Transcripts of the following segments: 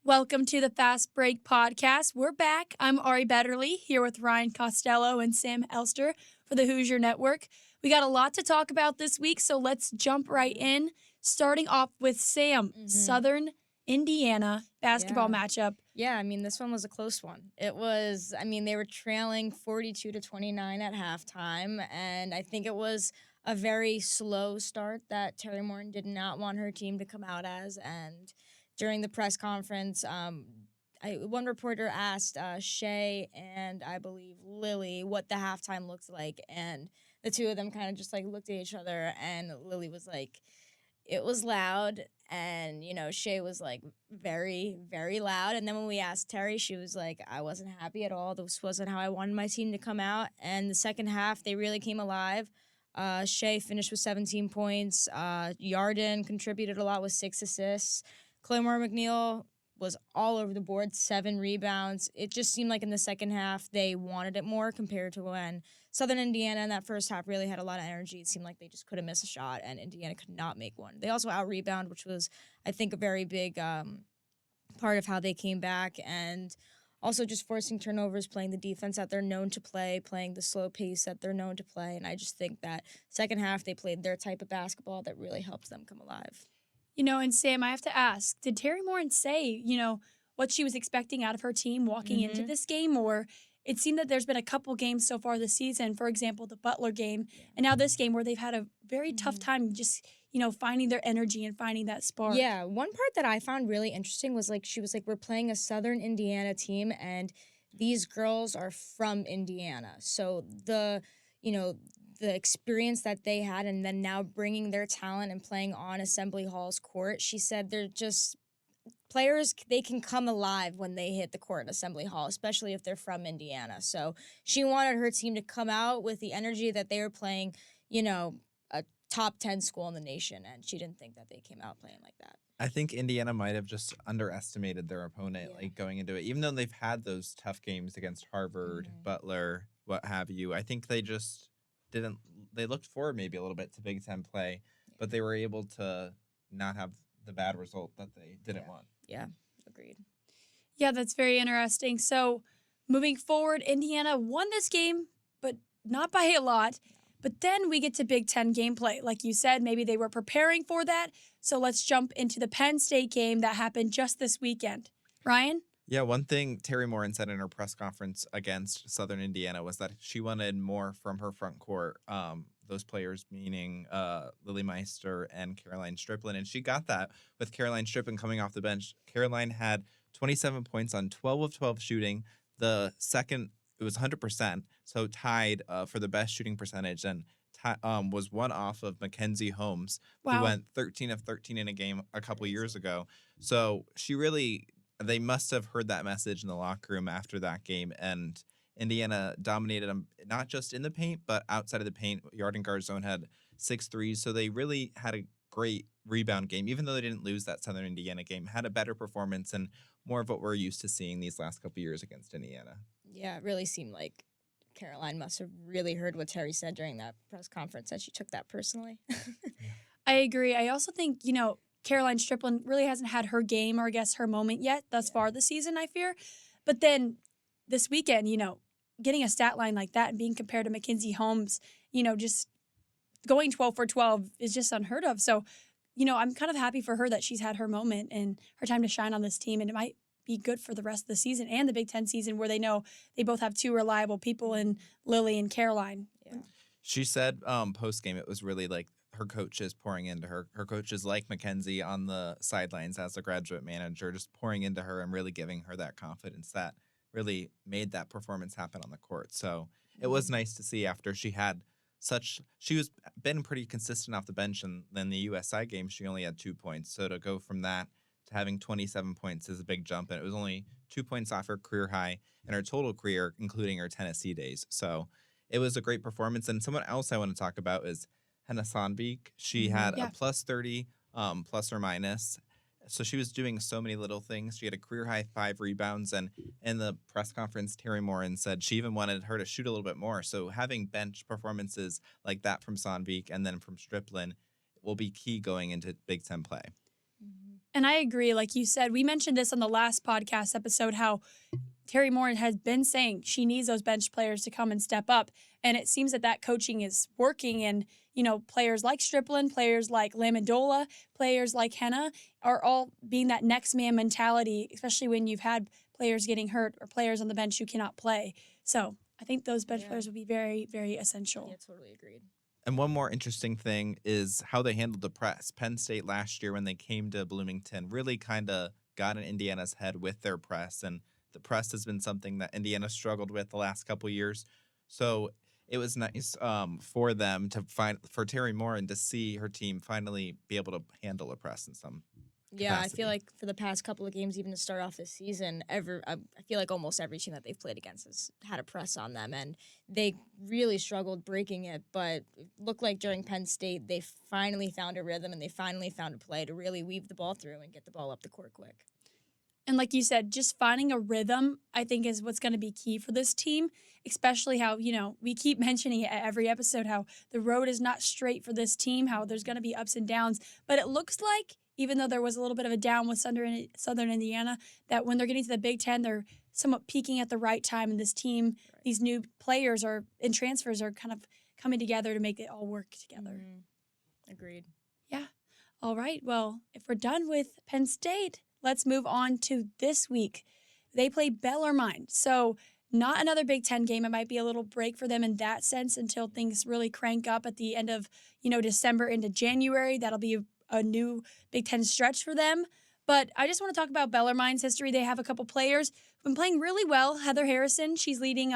Welcome to the Fastbreak Podcast. We're back. I'm Ari Betterly here with Ryan Costello and Sam Elster for the Hoosier Network. We got a lot to talk about this week, so let's jump right in. Starting off with Sam, Southern Indiana basketball matchup. Yeah, this one was a close one. It was, they were trailing 42-29 at halftime, and I think it was a very slow start that Terry Morin did not want her team to come out as, and during the press conference, one reporter asked Shay and I believe Lily what the halftime looks like, and the two of them kind of just looked at each other, and Lily was like, it was loud, and Shay was very, very loud. And then when we asked Terry, she was like, I wasn't happy at all. This wasn't how I wanted my team to come out. And the second half, they really came alive. Shay finished with 17 points. Yarden contributed a lot with 6 assists. Claymore McNeil was all over the board, 7 rebounds. It just seemed like in the second half they wanted it more compared to when Southern Indiana in that first half really had a lot of energy. It seemed like they just couldn't miss a shot, and Indiana could not make one. They also out-rebound, which was, I think, a very big part of how they came back, and also just forcing turnovers, playing the defense that they're known to play, playing the slow pace that they're known to play. And I just think that second half they played their type of basketball that really helped them come alive. And Sam, I have to ask, did Terry Morin say, what she was expecting out of her team walking into this game? Or it seemed that there's been a couple games so far this season, for example, the Butler game, and now this game where they've had a very tough time just, finding their energy and finding that spark. Yeah, one part that I found really interesting was she was like, we're playing a Southern Indiana team, and these girls are from Indiana. So the experience that they had, and then now bringing their talent and playing on Assembly Hall's court, she said they're just players, they can come alive when they hit the court at Assembly Hall, especially if they're from Indiana. So she wanted her team to come out with the energy that they were playing, a top 10 school in the nation, and she didn't think that they came out playing like that. I think Indiana might have just underestimated their opponent, going into it. Even though they've had those tough games against Harvard, Butler, what have you, I think they just they looked forward maybe a little bit to Big Ten play, but they were able to not have the bad result that they didn't want. Yeah, agreed. Yeah, that's very interesting. So moving forward, Indiana won this game, but not by a lot. But then we get to Big Ten gameplay. Like you said, maybe they were preparing for that. So let's jump into the Penn State game that happened just this weekend. Ryan? Yeah, one thing Terry Morin said in her press conference against Southern Indiana was that she wanted more from her front court, those players meaning Lily Meister and Caroline Strickland, and she got that with Caroline Strickland coming off the bench. Caroline had 27 points on 12 of 12 shooting. The second, it was 100%, so tied for the best shooting percentage, and was one off of Mackenzie Holmes, who went 13 of 13 in a game a couple years ago. So they must have heard that message in the locker room after that game, and Indiana dominated them, not just in the paint, but outside of the paint. Yarden Garzone had 6 threes, so they really had a great rebound game, even though they didn't lose that Southern Indiana game, had a better performance and more of what we're used to seeing these last couple years against Indiana. Yeah, it really seemed like Caroline must have really heard what Terry said during that press conference, and she took that personally. I agree. I also think, Caroline Strickland really hasn't had her game or I guess her moment yet thus far this season, I fear. But then this weekend, getting a stat line like that and being compared to Mackenzie Holmes, just going 12 for 12 is just unheard of. So, I'm kind of happy for her that she's had her moment and her time to shine on this team. And it might be good for the rest of the season and the Big Ten season where they know they both have 2 reliable people in Lily and Caroline. Yeah. She said post-game it was really her coaches pouring into her. Her coaches like Mackenzie on the sidelines as a graduate manager, just pouring into her and really giving her that confidence that really made that performance happen on the court. So it was nice to see after she was been pretty consistent off the bench, and then the USI game she only had 2 points. So to go from that to having 27 points is a big jump, and it was only 2 points off her career high in her total career, including her Tennessee days. So it was a great performance. And someone else I want to talk about is Hannah Sandvik. She had a plus 30, plus or minus. So she was doing so many little things. She had a career-high 5 rebounds, and in the press conference, Terry Morin said she even wanted her to shoot a little bit more. So having bench performances like that from Sandvik and then from Strickland will be key going into Big Ten play. And I agree. Like you said, we mentioned this on the last podcast episode, how Terry Morin has been saying she needs those bench players to come and step up. And it seems that that coaching is working. And, players like Striplin, players like Lamendola, players like Henna are all being that next man mentality, especially when you've had players getting hurt or players on the bench who cannot play. So I think those bench players would be very, very essential. Yeah, totally agreed. And one more interesting thing is how they handled the press. Penn State last year, when they came to Bloomington, really kind of got in Indiana's head with their press. And the press has been something that Indiana struggled with the last couple of years. So it was nice for them for Terry Morin to see her team finally be able to handle a press in some Yeah, capacity. I feel like for the past couple of games, even to start off this season, I feel like almost every team that they've played against has had a press on them, and they really struggled breaking it. But it looked like during Penn State, they finally found a rhythm and they finally found a play to really weave the ball through and get the ball up the court quick. And like you said, just finding a rhythm, I think, is what's going to be key for this team, especially how, we keep mentioning it at every episode, how the road is not straight for this team, how there's going to be ups and downs. But it looks like, even though there was a little bit of a down with Southern Indiana, that when they're getting to the Big Ten, they're somewhat peaking at the right time. And this team, these new players and transfers are kind of coming together to make it all work together. Mm-hmm. Agreed. Yeah. All right. Well, if we're done with Penn State, let's move on to this week. They play Bellarmine. So not another Big Ten game. It might be a little break for them in that sense until things really crank up at the end of, December into January. That'll be a new Big Ten stretch for them. But I just want to talk about Bellarmine's history. They have a couple players who've been playing really well. Heather Harrison, she's leading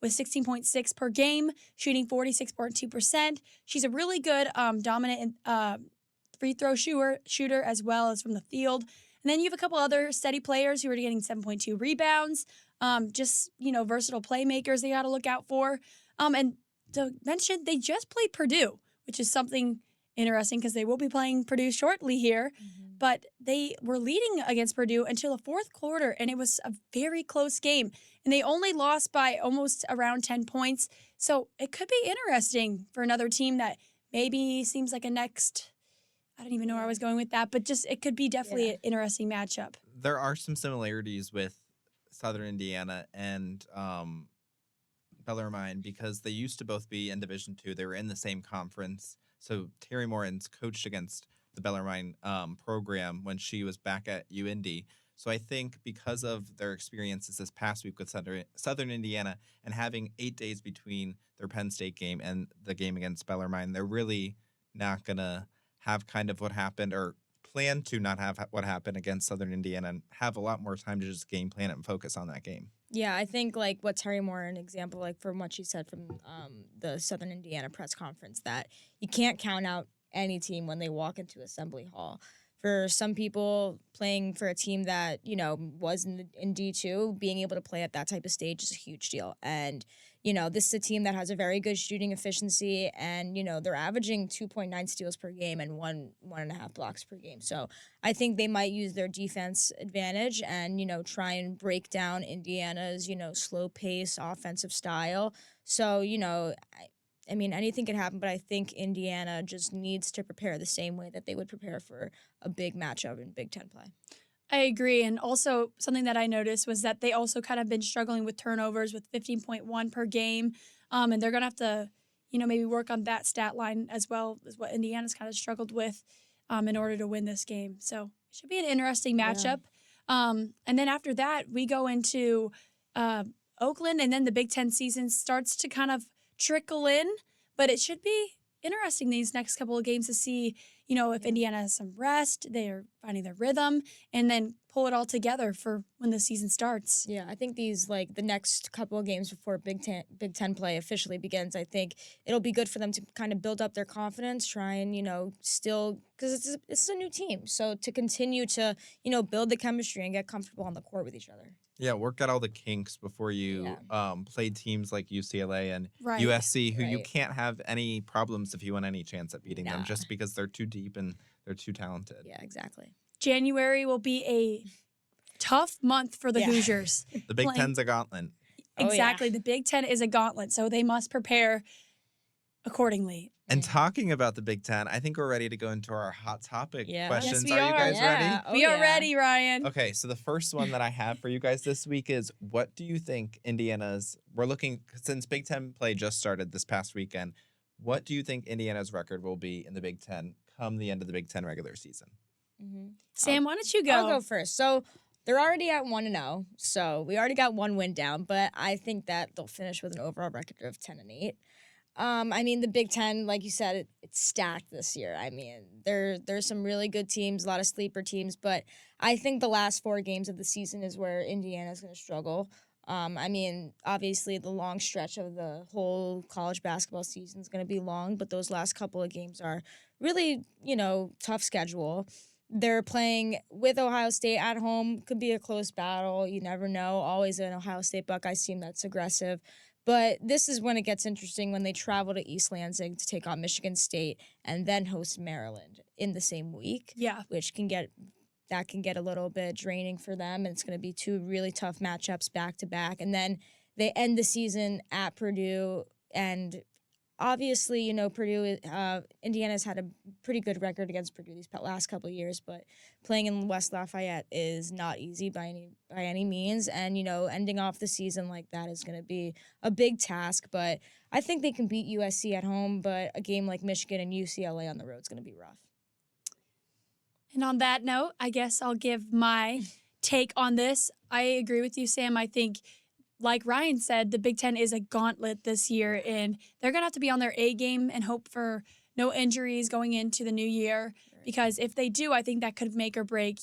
with 16.6 per game, shooting 46.2%. She's a really good dominant free throw shooter as well as from the field. And then you have a couple other steady players who are getting 7.2 rebounds, versatile playmakers they got to look out for. And to mention, they just played Purdue, which is something interesting because they will be playing Purdue shortly here. Mm-hmm. But they were leading against Purdue until the fourth quarter, and it was a very close game. And they only lost by almost around 10 points. So it could be interesting for another team that maybe seems like a next... I don't even know where I was going with that, but just it could be definitely an interesting matchup. There are some similarities with Southern Indiana and Bellarmine because they used to both be in Division II. They were in the same conference. So Terry Morin's coached against the Bellarmine program when she was back at UND. So I think because of their experiences this past week with Southern Indiana and having 8 days between their Penn State game and the game against Bellarmine, they're really not going to have kind of what happened or plan to not have what happened against Southern Indiana and have a lot more time to just game plan it and focus on that game. Yeah, I think like what Terry Morin example, like from what she said from the Southern Indiana press conference, that you can't count out any team when they walk into Assembly Hall. For some people playing for a team that, was in D2, being able to play at that type of stage is a huge deal. And, this is a team that has a very good shooting efficiency and, they're averaging 2.9 steals per game and 1.5 blocks per game. So I think they might use their defense advantage and, try and break down Indiana's, slow pace offensive style. So, anything could happen, but I think Indiana just needs to prepare the same way that they would prepare for a big matchup in Big Ten play. I agree. And also something that I noticed was that they also kind of been struggling with turnovers with 15.1 per game. And they're going to have to, maybe work on that stat line as well as what Indiana's kind of struggled with in order to win this game. So it should be an interesting matchup. Yeah. And then after that, we go into Oakland, and then the Big Ten season starts to kind of trickle in, but it should be interesting these next couple of games to see, if Indiana has some rest, they're finding their rhythm, and then pull it all together for when the season starts. Yeah, I think these, the next couple of games before Big Ten play officially begins, I think it'll be good for them to kind of build up their confidence, try and, still, because it's a new team, so to continue to, build the chemistry and get comfortable on the court with each other. Yeah, work out all the kinks before you play teams like UCLA and Right. USC, who you can't have any problems if you want any chance at beating them, Nah. just because they're too deep and they're too talented. Yeah, exactly. January will be a tough month for the Hoosiers. The Big Ten's a gauntlet. Exactly. The Big Ten is a gauntlet, so they must prepare accordingly. And talking about the Big Ten, I think we're ready to go into our hot topic Yeah. questions. Yes, we are you are. guys ready? Yeah. Oh, We are yeah. ready, Ryan. Okay, so the first one that I have for you guys this week is, what do you think we're looking, since Big Ten play just started this past weekend, what do you think Indiana's record will be in the Big Ten come the end of the Big Ten regular season? Mm-hmm. Sam, why don't you go? I'll go first. So they're already at 1-0, so we already got one win down, but I think that they'll finish with an overall record of 10-8. I mean, the Big Ten, like you said, it's stacked this year. I mean, there's some really good teams, a lot of sleeper teams, but I think the last 4 games of the season is where Indiana's going to struggle. I mean, obviously, the long stretch of the whole college basketball season is going to be long, but those last couple of games are really, tough schedule. They're playing with Ohio State at home. Could be a close battle. You never know. Always an Ohio State Buckeyes team that's aggressive. But this is when it gets interesting, when they travel to East Lansing to take on Michigan State and then host Maryland in the same week. Yeah. Which can get a little bit draining for them. And it's going to be 2 really tough matchups back to back. And then they end the season at Purdue. And obviously, Purdue, Indiana's had a pretty good record against Purdue these last couple of years, but playing in West Lafayette is not easy by any means. And, ending off the season like that is going to be a big task. But I think they can beat USC at home, but a game like Michigan and UCLA on the road is going to be rough. And on that note, I guess I'll give my take on this. I agree with you, Sam. I think, like Ryan said, the Big Ten is a gauntlet this year, and they're going to have to be on their A game and hope for no injuries going into the new year, because if they do, I think that could make or break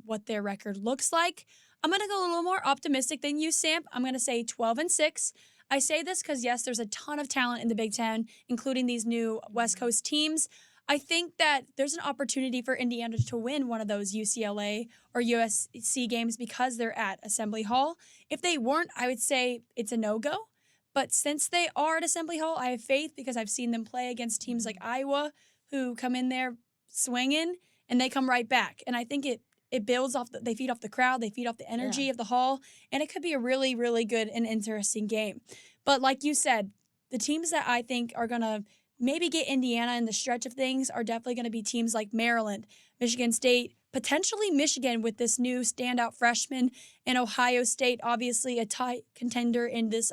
what their record looks like. I'm going to go a little more optimistic than you, Sam. I'm going to say 12-6. I say this because, yes, there's a ton of talent in the Big Ten, including these new West Coast teams. I think that there's an opportunity for Indiana to win one of those UCLA or USC games because they're at Assembly Hall. If they weren't, I would say it's a no-go. But since they are at Assembly Hall, I have faith because I've seen them play against teams like Iowa who come in there swinging and they come right back. And I think it builds off, they feed off the crowd, they feed off the energy of the hall, and it could be a really, really good and interesting game. But like you said, the teams that I think are going to maybe get Indiana in the stretch of things are definitely going to be teams like Maryland, Michigan State, potentially Michigan with this new standout freshman, and Ohio State, obviously a tight contender in this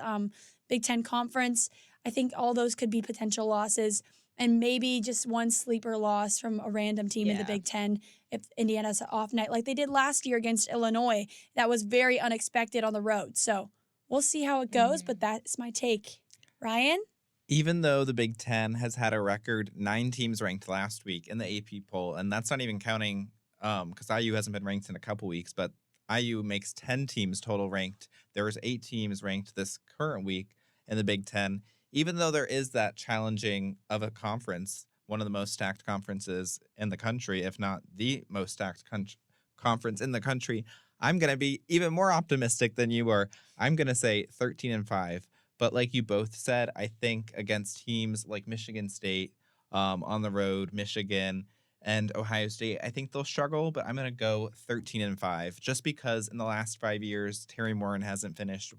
Big Ten conference. I think all those could be potential losses, and maybe just one sleeper loss from a random team in the Big Ten if Indiana's an off night like they did last year against Illinois. That was very unexpected on the road. So we'll see how it goes, but that's my take. Ryan? Even though the Big Ten has had a record 9 teams ranked last week in the AP poll, and that's not even counting because IU hasn't been ranked in a couple weeks, but IU makes 10 teams total ranked. There's 8 teams ranked this current week in the Big Ten. Even though there is that challenging of a conference, one of the most stacked conferences in the country, if not the most stacked conference in the country, I'm going to be even more optimistic than you are. I'm going to say 13-5. But like you both said, I think against teams like Michigan State on the road, Michigan, and Ohio State, I think they'll struggle. But I'm going to go 13-5 just because in the last 5 years, Terry Morin hasn't finished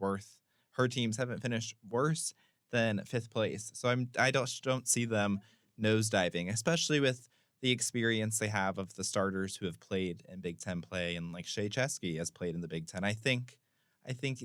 her teams haven't finished worse than 5th place. So I don't see them nosediving, especially with the experience they have of the starters who have played in Big Ten play, and like Shea Chesky has played in the Big Ten. I think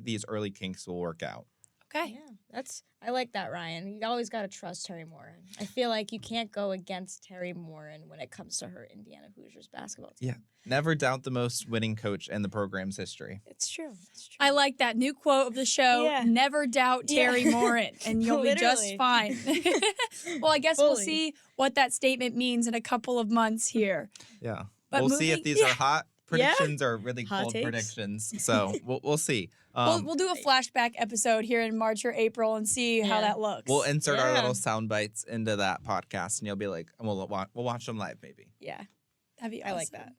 these early kinks will work out. Okay. Yeah, I like that, Ryan. You always got to trust Terry Morin. I feel like you can't go against Terry Morin when it comes to her Indiana Hoosiers basketball team. Yeah, never doubt the most winning coach in the program's history. It's true. I like that new quote of the show. Yeah. Never doubt Terry Morin, and you'll be just Literally. fine. Well, I guess we'll Fully. see what that statement means in a couple of months here. Yeah, But we'll see if moving- these are hot Yeah. predictions or really Hot cold takes. predictions. So we'll see. We'll do a flashback episode here in March or April and see how Yeah. that looks. We'll insert our Yeah. little sound bites into that podcast, and you'll be like, we'll watch them live, maybe. Yeah, That'd be awesome. I like that.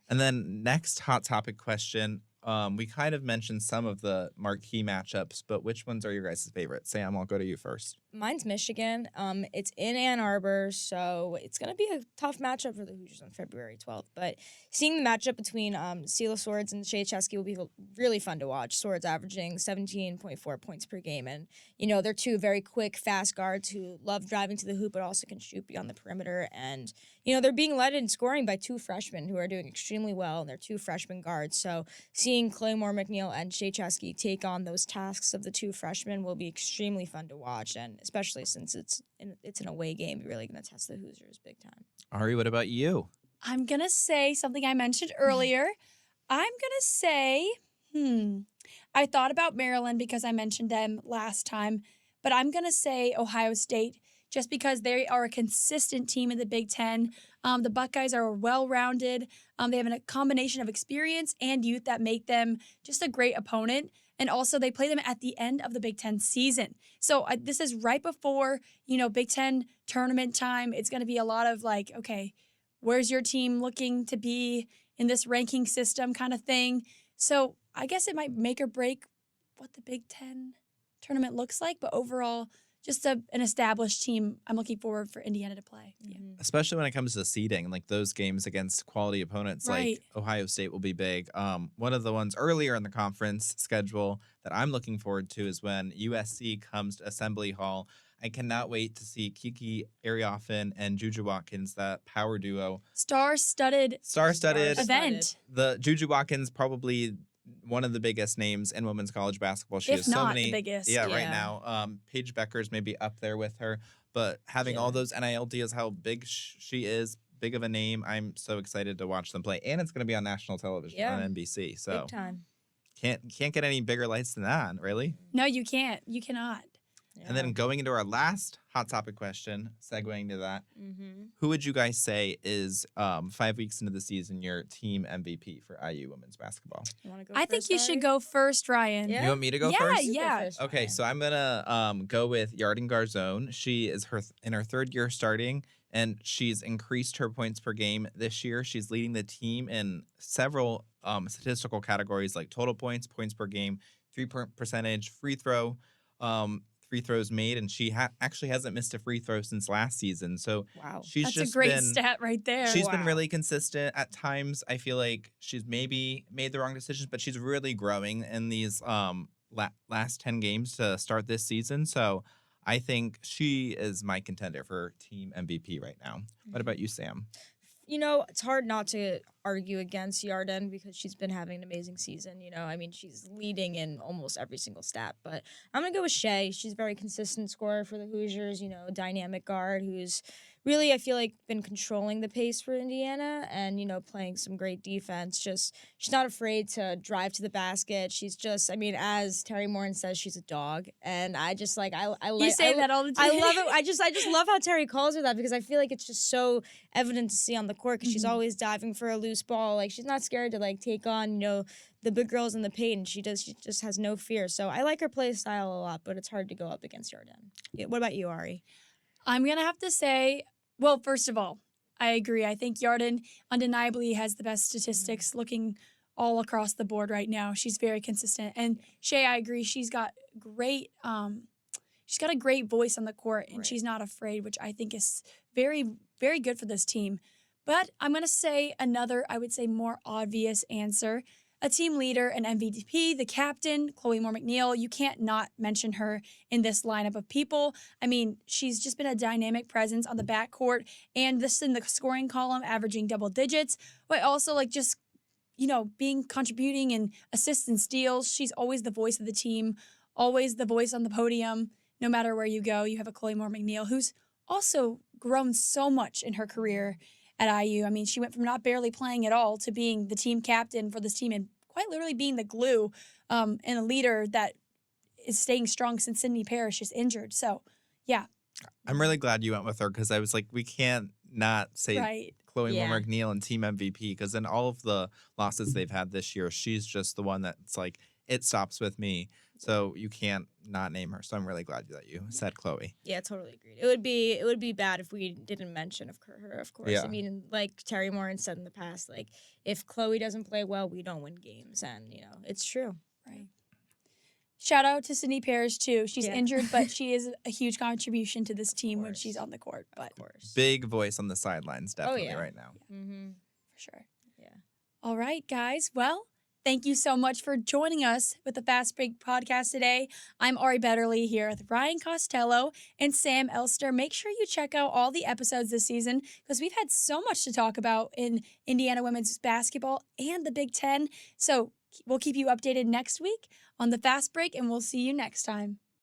And then next hot topic question. We kind of mentioned some of the marquee matchups, but which ones are your guys' favorite? Sam, I'll go to you first. Mine's Michigan. It's in Ann Arbor, so it's going to be a tough matchup for the Hoosiers on February 12th. But seeing the matchup between Sela Swords and Shea Chesky will be really fun to watch. Swords averaging 17.4 points per game. And, they're two very quick, fast guards who love driving to the hoop, but also can shoot beyond the perimeter. And, they're being led in scoring by two freshmen who are doing extremely well, and they're two freshman guards. So seeing Claymore McNeil and Shea Chesky take on those tasks of the two freshmen will be extremely fun to watch, and especially since it's an away game, you're really going to test the Hoosiers big time. Ari, what about you? I'm going to say something I mentioned earlier. I'm going to say, I thought about Maryland because I mentioned them last time, but I'm going to say Ohio State just because they are a consistent team in the Big Ten. The Buckeyes are well-rounded. They have a combination of experience and youth that make them just a great opponent. And also, they play them at the end of the Big Ten season. So this is right before, Big Ten tournament time. It's going to be a lot of like, okay, where's your team looking to be in this ranking system kind of thing. So I guess it might make or break what the Big Ten tournament looks like. But overall, just an established team. I'm looking forward for Indiana to play. Yeah. Especially when it comes to seeding, like those games against quality opponents, Right. like Ohio State will be big. One of the ones earlier in the conference schedule that I'm looking forward to is when USC comes to Assembly Hall. I cannot wait to see Kiki Arioffin and Juju Watkins, that power duo. Star-studded event. The Juju Watkins probably one of the biggest names in women's college basketball. She If has so not many. the biggest. Yeah, right Yeah. now. Paige Becker's maybe up there with her, but having all those NIL deals, how big she is, big of a name. I'm so excited to watch them play, and it's going to be on national television on NBC. So Big time. can't get any bigger lights than that, really. No, you can't. You cannot. Yeah. And then going into our last hot topic question, segueing to that, Mm-hmm. who would you guys say is 5 weeks into the season your team MVP for IU women's basketball? You want to go I think first, you should Ari? go first, Ryan. Yeah. You want me to go Yeah, first? You go yeah. first, Okay, Ryan. so I'm gonna go with Yarden Garzone. She is in her third year starting, and she's increased her points per game this year. She's leading the team in several statistical categories like total points, points per game, 3-point percentage, free throws made, and she actually hasn't missed a free throw since last season. So Wow. she's That's just a great been stat right there. She's been Wow. really consistent. At times, I feel like she's maybe made the wrong decisions, but she's really growing in these last 10 games to start this season. So I think she is my contender for team MVP right now. What about you, Sam? It's hard not to argue against Yarden because she's been having an amazing season. She's leading in almost every single stat. But I'm going to go with Shea. She's a very consistent scorer for the Hoosiers, dynamic guard who's really, I feel like, been controlling the pace for Indiana and, playing some great defense. Just, she's not afraid to drive to the basket. She's just, as Terry Morin says, she's a dog. And I just, I You say that all the time. I love it. I just love how Terry calls her that because I feel like it's just so evident to see on the court because she's always diving for a loose ball. Like, she's not scared to, take on, the big girls in the paint, and she just has no fear. So I like her play style a lot, but it's hard to go up against Yarden. Yeah, what about you, Ari? I'm going to have to say, well, first of all, I agree. I think Yarden undeniably has the best statistics looking all across the board right now. She's very consistent. And Shea, I agree. She's got a great voice on the court, and Right. she's not afraid, which I think is very, very good for this team. But I'm going to say another, I would say, more obvious answer. A team leader, an MVP, the captain, Chloe Moore McNeil. You can't not mention her in this lineup of people. She's just been a dynamic presence on the backcourt and this in the scoring column, averaging double digits. But also, being contributing and assists and steals. She's always the voice of the team, always the voice on the podium. No matter where you go, you have a Chloe Moore McNeil who's also grown so much in her career at IU. She went from not barely playing at all to being the team captain for this team and quite literally being the glue and a leader that is staying strong since Sydney Parrish is injured. So, yeah. I'm really glad you went with her because I was like, we can't not say Right. Chloe Yeah. Moore McNeil and team MVP because in all of the losses they've had this year, she's just the one that's like, it stops with me. So you can't not name her. So I'm really glad that you said Chloe. Yeah, totally agreed. It would be bad if we didn't mention her, of course. Yeah. Like Terry Morin said in the past, if Chloe doesn't play well, we don't win games, and it's true. Right. shout out to Sydney Parrish too. She's Yeah. injured, but she is a huge contribution to this team when course. she's on the court. But Of course. Big voice on the sidelines, definitely yeah. right now. Mm-hmm. for sure. Yeah. All right, guys. Well, thank you so much for joining us with the Fastbreak Podcast today. I'm Ari Betterly here with Ryan Costello and Sam Elster. Make sure you check out all the episodes this season because we've had so much to talk about in Indiana women's basketball and the Big Ten. So we'll keep you updated next week on the Fast Break, and we'll see you next time.